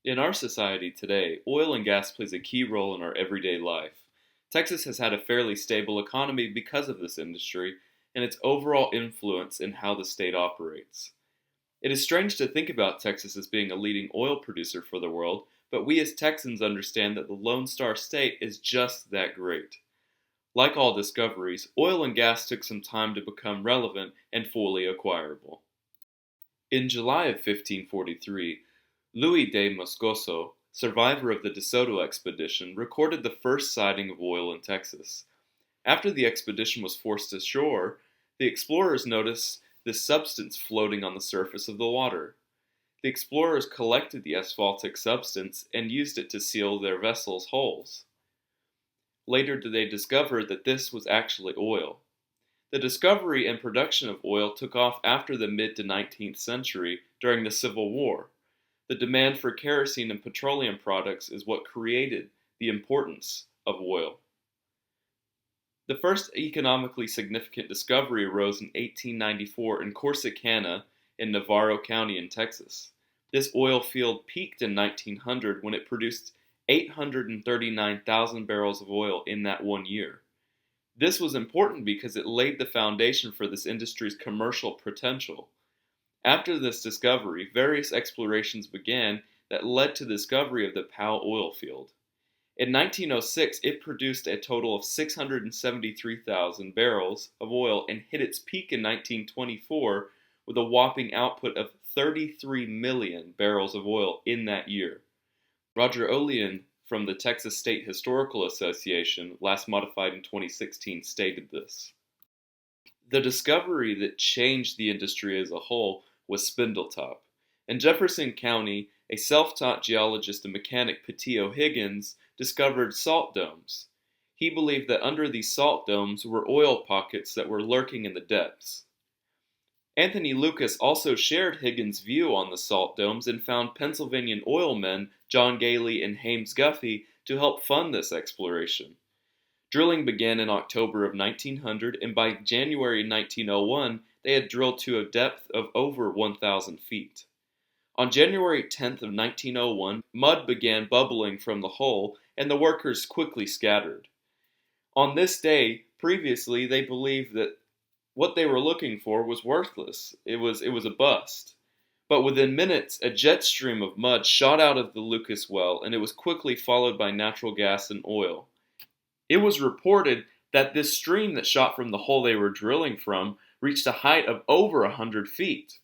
In our society today, oil and gas plays a key role in our everyday life. Texas has had a fairly stable economy because of this industry and its overall influence in how the state operates. It is strange to think about Texas as being a leading oil producer for the world, but we as Texans understand that the Lone Star State is just that great. Like all discoveries, oil and gas took some time to become relevant and fully acquirable. In July of 1543, Louis de Moscoso, survivor of the De Soto expedition, recorded the first sighting of oil in Texas. After the expedition was forced ashore, the explorers noticed this substance floating on the surface of the water. The explorers collected the asphaltic substance and used it to seal their vessels' hulls. Later they discovered that this was actually oil. The discovery and production of oil took off after the mid to 19th century during the Civil War. The demand for kerosene and petroleum products is what created the importance of oil. The first economically significant discovery arose in 1894 in Corsicana in Navarro County in Texas. This oil field peaked in 1900 when it produced 839,000 barrels of oil in that one year. This was important because it laid the foundation for this industry's commercial potential. After this discovery, various explorations began that led to the discovery of the Powell oil field. In 1906, it produced a total of 673,000 barrels of oil and hit its peak in 1924 with a whopping output of 33 million barrels of oil in that year. Roger Olean from the Texas State Historical Association, last modified in 2016, stated this. The discovery that changed the industry as a whole was Spindletop. In Jefferson County, a self-taught geologist and mechanic, Petio Higgins, discovered salt domes. He believed that under these salt domes were oil pockets that were lurking in the depths. Anthony Lucas also shared Higgins' view on the salt domes and found Pennsylvania oilmen John Gailey and Hames Guffey to help fund this exploration. Drilling began in October of 1900, and by January 1901, they had drilled to a depth of over 1,000 feet. On January 10th of 1901, mud began bubbling from the hole, and the workers quickly scattered. On this day, previously, they believed that what they were looking for was worthless. It was a bust. But within minutes, a jet stream of mud shot out of the Lucas well, and it was quickly followed by natural gas and oil. It was reported that this stream that shot from the hole they were drilling from reached a height of over 100 feet.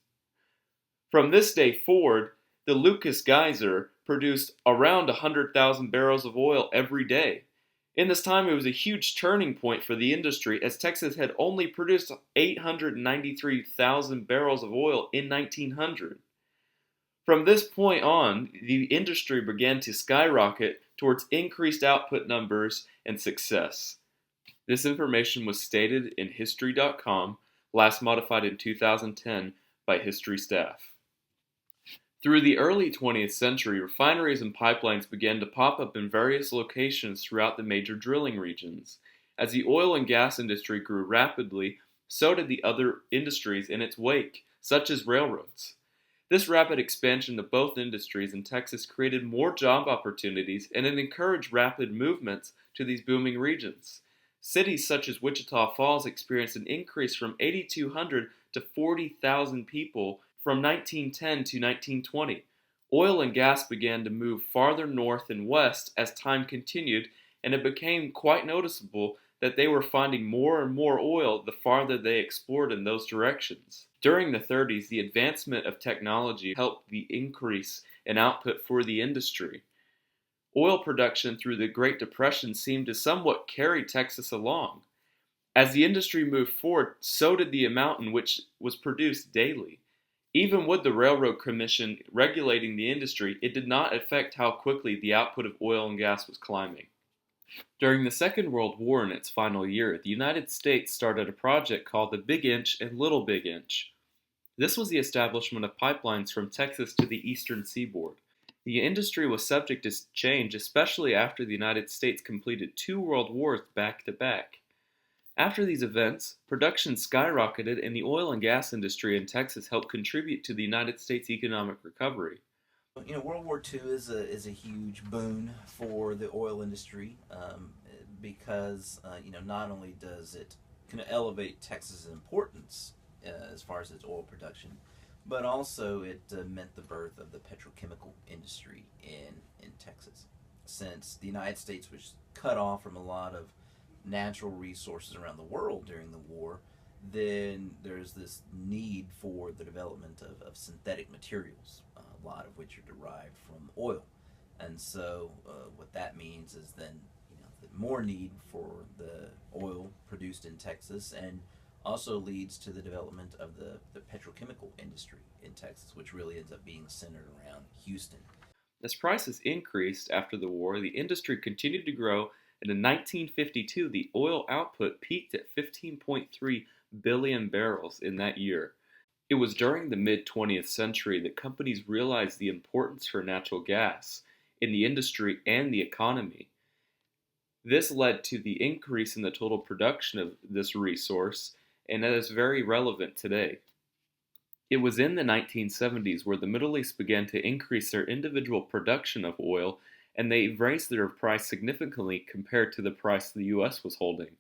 From this day forward, the Lucas Geyser produced around 100,000 barrels of oil every day. In this time, it was a huge turning point for the industry, as Texas had only produced 893,000 barrels of oil in 1900. From this point on, the industry began to skyrocket towards increased output numbers and success. This information was stated in History.com, last modified in 2010 by History staff. Through the early 20th century, refineries and pipelines began to pop up in various locations throughout the major drilling regions. As the oil and gas industry grew rapidly, so did the other industries in its wake, such as railroads. This rapid expansion of both industries in Texas created more job opportunities and it encouraged rapid movements to these booming regions. Cities such as Wichita Falls experienced an increase from 8,200 to 40,000 people from 1910 to 1920. Oil and gas began to move farther north and west as time continued, and it became quite noticeable that they were finding more and more oil the farther they explored in those directions. During the 30s, the advancement of technology helped the increase in output for the industry. Oil production through the Great Depression seemed to somewhat carry Texas along. As the industry moved forward, so did the amount in which was produced daily. Even with the Railroad Commission regulating the industry, it did not affect how quickly the output of oil and gas was climbing. During the Second World War in its final year, the United States started a project called the Big Inch and Little Big Inch. This was the establishment of pipelines from Texas to the eastern seaboard. The industry was subject to change, especially after the United States completed 2 world wars back to back. After these events, production skyrocketed and the oil and gas industry in Texas helped contribute to the United States' economic recovery. World War II is a huge boon for the oil industry because not only does it kind of elevate Texas's importance as far as its oil production, but also it meant the birth of the petrochemical industry in Texas. Since the United States was cut off from a lot of natural resources around the world during the war, then there's this need for the development of synthetic materials, a lot of which are derived from oil. And so, what that means is then more need for the oil produced in Texas, and also leads to the development of the petrochemical industry in Texas, which really ends up being centered around Houston. As prices increased after the war, the industry continued to grow, and in 1952, the oil output peaked at 15.3 billion barrels in that year. It was during the mid 20th century that companies realized the importance for natural gas in the industry and the economy. This led to the increase in the total production of this resource, and that is very relevant today. It was in the 1970s where the Middle East began to increase their individual production of oil, and they raised their price significantly compared to the price the US was holding.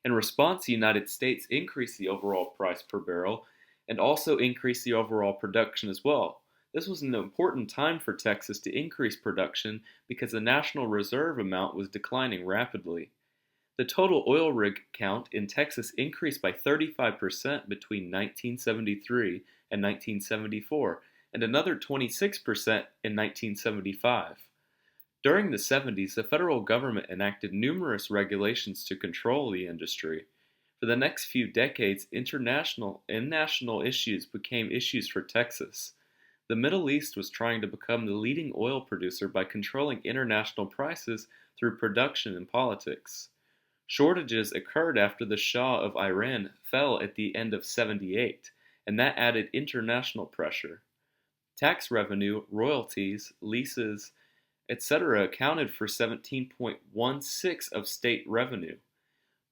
In response, the United States increased the overall price per barrel and also increased the overall production as well. This was an important time for Texas to increase production because the National Reserve amount was declining rapidly. The total oil rig count in Texas increased by 35% between 1973 and 1974, and another 26% in 1975. During the 70s, the federal government enacted numerous regulations to control the industry. For the next few decades, international and national issues became issues for Texas. The Middle East was trying to become the leading oil producer by controlling international prices through production and politics. Shortages occurred after the Shah of Iran fell at the end of 78, and that added international pressure. Tax revenue, royalties, leases, etc. accounted for 17.16 of state revenue.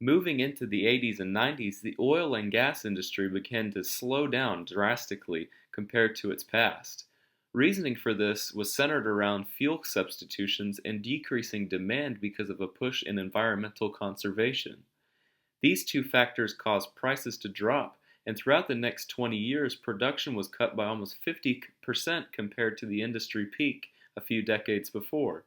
Moving into the 80s and 90s, the oil and gas industry began to slow down drastically compared to its past. Reasoning for this was centered around fuel substitutions and decreasing demand because of a push in environmental conservation. These two factors caused prices to drop, and throughout the next 20 years, production was cut by almost 50% compared to the industry peak a few decades before.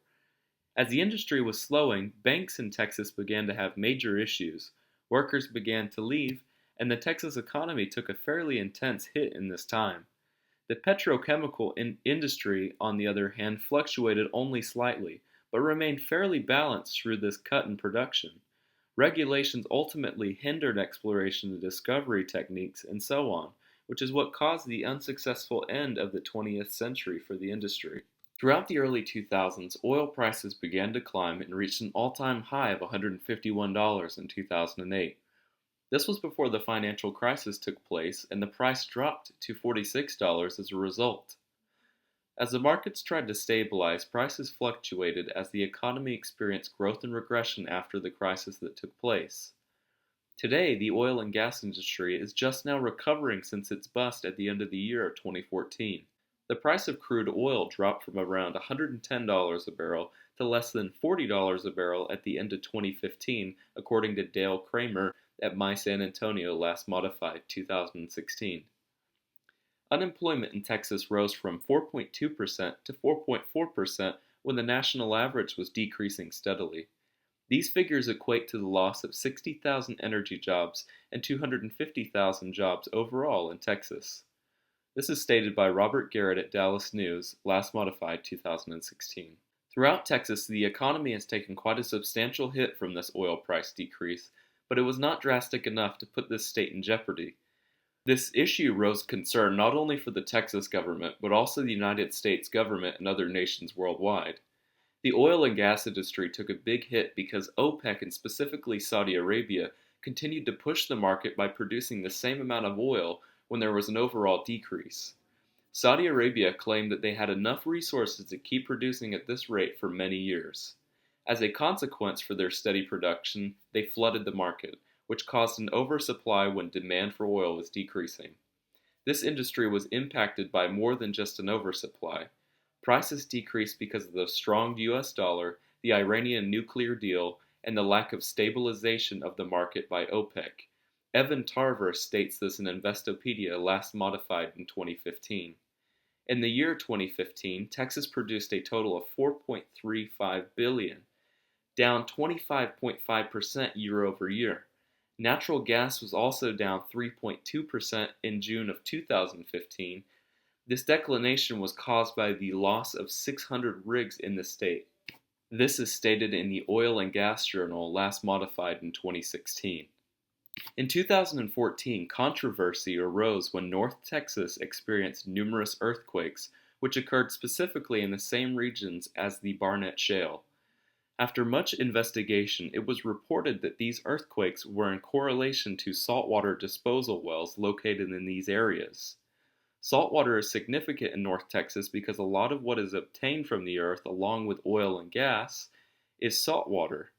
As the industry was slowing, banks in Texas began to have major issues. Workers began to leave, and the Texas economy took a fairly intense hit in this time. The petrochemical industry, on the other hand, fluctuated only slightly, but remained fairly balanced through this cut in production. Regulations ultimately hindered exploration and discovery techniques, and so on, which is what caused the unsuccessful end of the 20th century for the industry. Throughout the early 2000s, oil prices began to climb and reached an all-time high of $151 in 2008. This was before the financial crisis took place, and the price dropped to $46 as a result. As the markets tried to stabilize, prices fluctuated as the economy experienced growth and regression after the crisis that took place. Today, the oil and gas industry is just now recovering since its bust at the end of the year of 2014. The price of crude oil dropped from around $110 a barrel to less than $40 a barrel at the end of 2015, according to Dale Kramer at My San Antonio last modified 2016. Unemployment in Texas rose from 4.2% to 4.4% when the national average was decreasing steadily. These figures equate to the loss of 60,000 energy jobs and 250,000 jobs overall in Texas. This is stated by Robert Garrett at Dallas News, last modified 2016. Throughout Texas, the economy has taken quite a substantial hit from this oil price decrease, but it was not drastic enough to put this state in jeopardy. This issue rose concern not only for the Texas government, but also the United States government and other nations worldwide. The oil and gas industry took a big hit because OPEC and specifically Saudi Arabia continued to push the market by producing the same amount of oil when there was an overall decrease. Saudi Arabia claimed that they had enough resources to keep producing at this rate for many years. As a consequence for their steady production, they flooded the market, which caused an oversupply when demand for oil was decreasing. This industry was impacted by more than just an oversupply. Prices decreased because of the strong US dollar, the Iranian nuclear deal, and the lack of stabilization of the market by OPEC. Evan Tarver states this in Investopedia, last modified in 2015. In the year 2015, Texas produced a total of 4.35 billion, down 25.5% year over year. Natural gas was also down 3.2% in June of 2015. This declination was caused by the loss of 600 rigs in the state. This is stated in the Oil and Gas Journal, last modified in 2016. In 2014, controversy arose when North Texas experienced numerous earthquakes, which occurred specifically in the same regions as the Barnett Shale. After much investigation, it was reported that these earthquakes were in correlation to saltwater disposal wells located in these areas. Saltwater is significant in North Texas because a lot of what is obtained from the earth, along with oil and gas, is saltwater.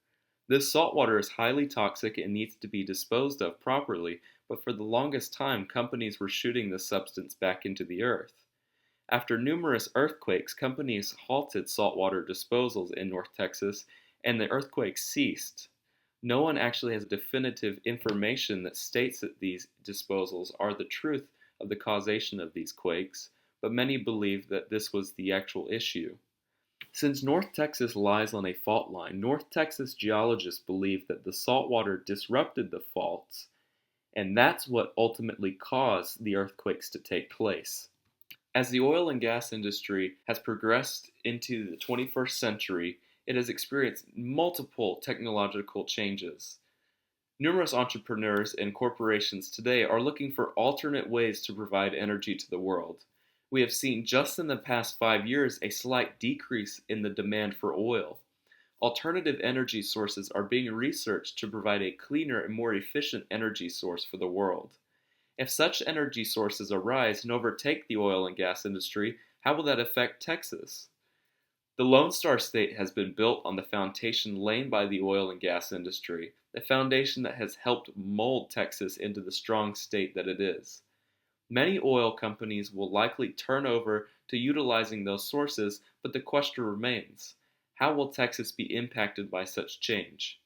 This saltwater is highly toxic and needs to be disposed of properly, but for the longest time, companies were shooting this substance back into the earth. After numerous earthquakes, companies halted saltwater disposals in North Texas, and the earthquakes ceased. No one actually has definitive information that states that these disposals are the truth of the causation of these quakes, but many believe that this was the actual issue. Since North Texas lies on a fault line, North Texas geologists believe that the saltwater disrupted the faults, and that's what ultimately caused the earthquakes to take place. As the oil and gas industry has progressed into the 21st century, it has experienced multiple technological changes. Numerous entrepreneurs and corporations today are looking for alternate ways to provide energy to the world. We have seen just in the past 5 years a slight decrease in the demand for oil. Alternative energy sources are being researched to provide a cleaner and more efficient energy source for the world. If such energy sources arise and overtake the oil and gas industry, how will that affect Texas? The Lone Star State has been built on the foundation laid by the oil and gas industry, the foundation that has helped mold Texas into the strong state that it is. Many oil companies will likely turn over to utilizing those sources, but the question remains, how will Texas be impacted by such change?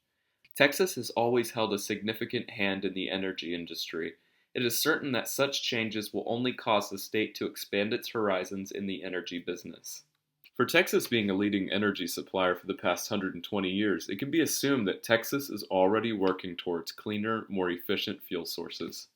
Texas has always held a significant hand in the energy industry. It is certain that such changes will only cause the state to expand its horizons in the energy business. For Texas being a leading energy supplier for the past 120 years, it can be assumed that Texas is already working towards cleaner, more efficient fuel sources.